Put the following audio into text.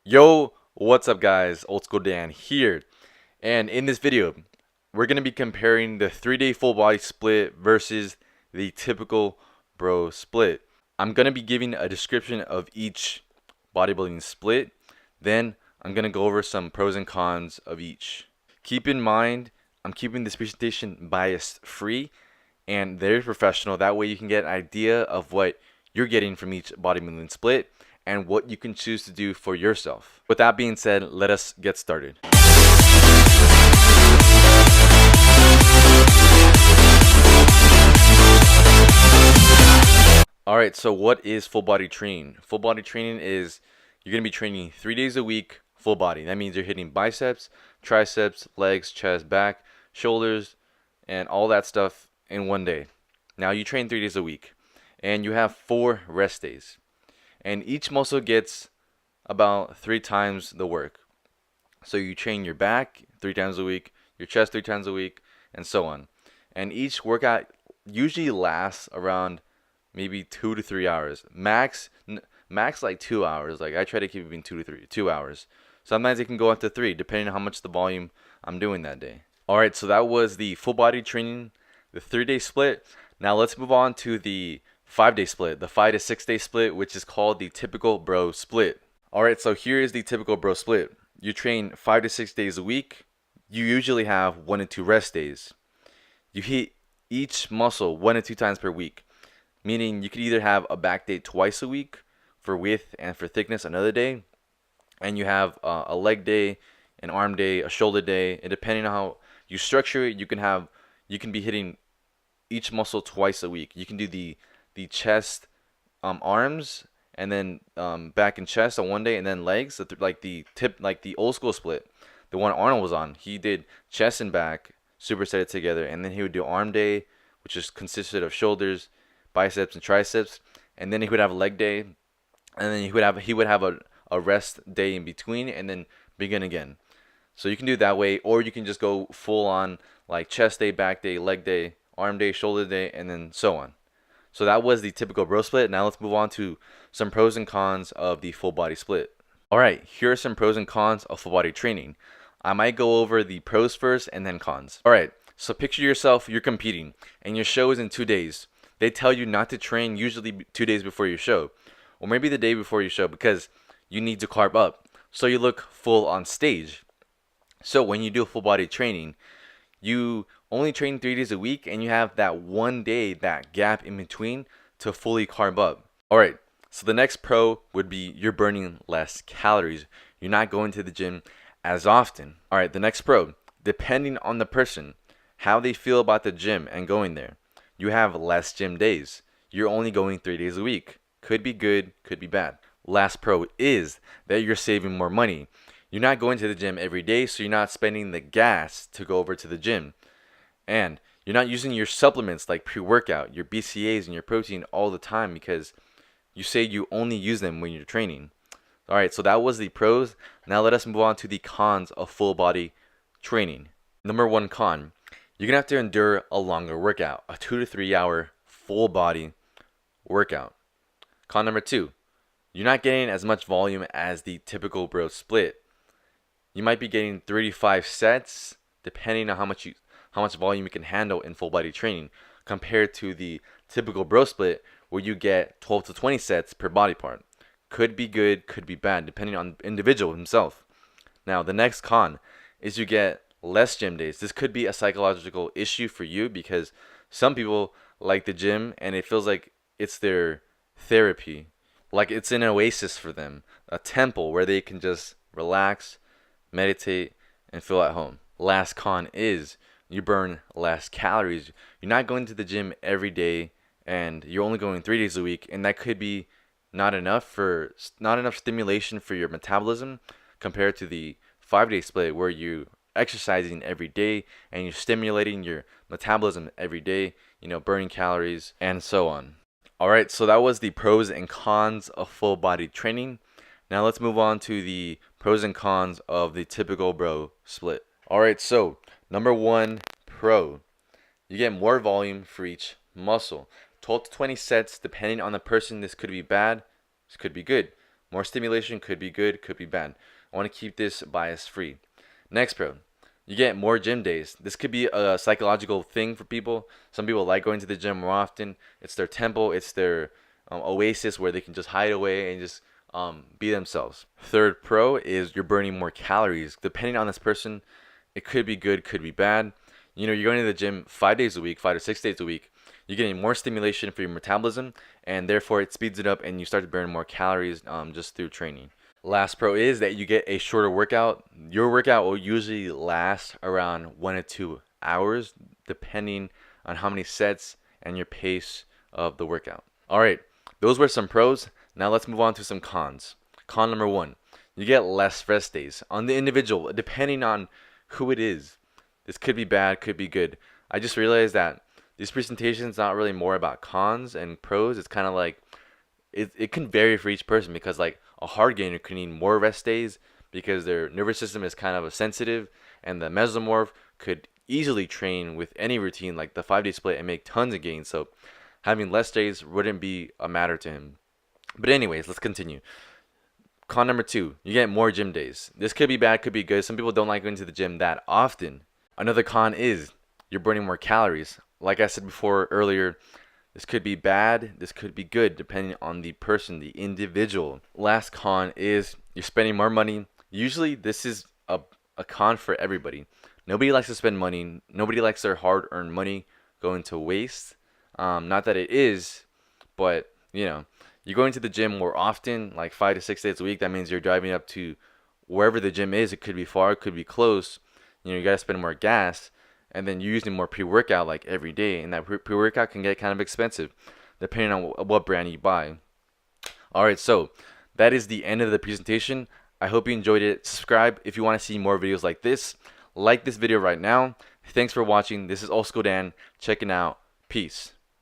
Yo, what's up guys? Old School Dan here. And in this video, we're going to be comparing the 3-day full body split versus the typical bro split. I'm going to be giving a description of each bodybuilding split. Then I'm going to go over some pros and cons of each. Keep in mind, I'm keeping this presentation bias free and very professional. That way you can get an idea of what you're getting from each bodybuilding split and what you can choose to do for yourself. With that being said, let us get started. Alright, so what is full body training? Full body training is you're going to be training 3 days a week, full body. That means you're hitting biceps, triceps, legs, chest, back, shoulders, and all that stuff in one day. Now you train 3 days a week, and you have 4 rest days. And each muscle gets about 3 times the work. So you train your back 3 times a week, your chest 3 times a week, and so on. And each workout usually lasts around maybe 2 to 3 hours. Max like 2 hours. Like I try to keep it between 2 hours. Sometimes it can go up to 3 depending on how much the volume I'm doing that day. Alright, so that was the full body training, the 3-day split. Now let's move on to the 5-day split, the 5 to 6 day split, which is called the typical bro split. Alright, so here is the typical bro split. You train 5 to 6 days a week. You usually have 1 to 2 rest days. You hit each muscle 1 to 2 times per week, meaning you could either have a back day twice a week for width and for thickness another day, and you have a leg day, an arm day, a shoulder day, and depending on how you structure it, you can be hitting each muscle twice a week. You can do the chest, arms, and then back and chest on one day, and then legs. Like the old school split, the one Arnold was on. He did chest and back, superset together, and then he would do arm day, which is consisted of shoulders, biceps, and triceps, and then he would have a leg day, and then he would have a rest day in between, and then begin again. So you can do it that way, or you can just go full on like chest day, back day, leg day, arm day, shoulder day, and then so on. So that was the typical bro split. Now let's move on to some pros and cons of the full body split. Alright, here are some pros and cons of full body training. I might go over the pros first and then cons. Alright, so picture yourself, you're competing, and your show is in 2 days. They tell you not to train usually 2 days before your show, or maybe the day before your show, because you need to carb up, so you look full on stage. So when you do full body training, you only train 3 days a week, and you have that one day, that gap in between, to fully carb up. Alright, so the next pro would be you're burning less calories. You're not going to the gym as often. Alright, the next pro, depending on the person, how they feel about the gym and going there, you have less gym days. You're only going 3 days a week. Could be good, could be bad. Last pro is that you're saving more money. You're not going to the gym every day, so you're not spending the gas to go over to the gym. And you're not using your supplements like pre-workout, your BCAAs and your protein all the time because you say you only use them when you're training. Alright, so that was the pros. Now let us move on to the cons of full body training. Number 1 con, you're going to have to endure a longer workout, a 2 to 3 hour full body workout. Con number 2, you're not getting as much volume as the typical bro split. You might be getting 35 sets depending on how much volume you can handle in full body training compared to the typical bro split where you get 12 to 20 sets per body part. Could be good, could be bad depending on the individual himself. Now the next con is you get less gym days. This could be a psychological issue for you because some people like the gym and it feels like it's their therapy, like it's an oasis for them, a temple where they can just relax, meditate, and feel at home. Last con is you burn less calories. You're not going to the gym every day and you're only going 3 days a week, and that could be not enough stimulation for your metabolism compared to the 5-day split where you exercising every day and you're stimulating your metabolism every day, burning calories and so on. Alright, so that was the pros and cons of full body training. Now let's move on to the pros and cons of the typical bro split. Alright, so number 1 pro, you get more volume for each muscle. 12 to 20 sets depending on the person. This could be bad, this could be good. More stimulation could be good, could be bad. I want to keep this bias free. Next pro, you get more gym days. This could be a psychological thing for people. Some people like going to the gym more often. It's their temple, it's their oasis where they can just hide away and just be themselves. Third pro is you're burning more calories. Depending on this person, it could be good, could be bad. You know, you're going to the gym 5 days a week, 5 to 6 days a week. You're getting more stimulation for your metabolism, and therefore it speeds it up, and you start to burn more calories just through training. Last pro is that you get a shorter workout. Your workout will usually last around 1 to 2 hours, depending on how many sets and your pace of the workout. All right, those were some pros. Now let's move on to some cons. Con number one, you get less rest days on the individual, depending on who it is. This could be bad, could be good. I just realized that this presentation is not really more about cons and pros. It's kind of like it can vary for each person, because like a hard gainer could need more rest days because their nervous system is kind of a sensitive, and the mesomorph could easily train with any routine like the 5 day split and make tons of gains. So having less days wouldn't be a matter to him. But anyways, let's continue. Con number two, you get more gym days. This could be bad, could be good. Some people don't like going to the gym that often. Another con is you're burning more calories. Like I said before earlier, this could be bad, this could be good, depending on the person, the individual. Last con is you're spending more money. Usually this is a con for everybody. Nobody likes to spend money. Nobody likes their hard-earned money going to waste. Not that it is, but you know, you're going to the gym more often, like 5 to 6 days a week. That means you're driving up to wherever the gym is. It could be far, it could be close. You know, you gotta spend more gas, and then you're using more pre-workout like every day, and that pre-workout can get kind of expensive depending on what brand you buy. All right, so that is the end of the presentation. I hope you enjoyed it. Subscribe if you want to see more videos like this. Like this video right now. Thanks for watching. This is Old School Dan checking out. Peace.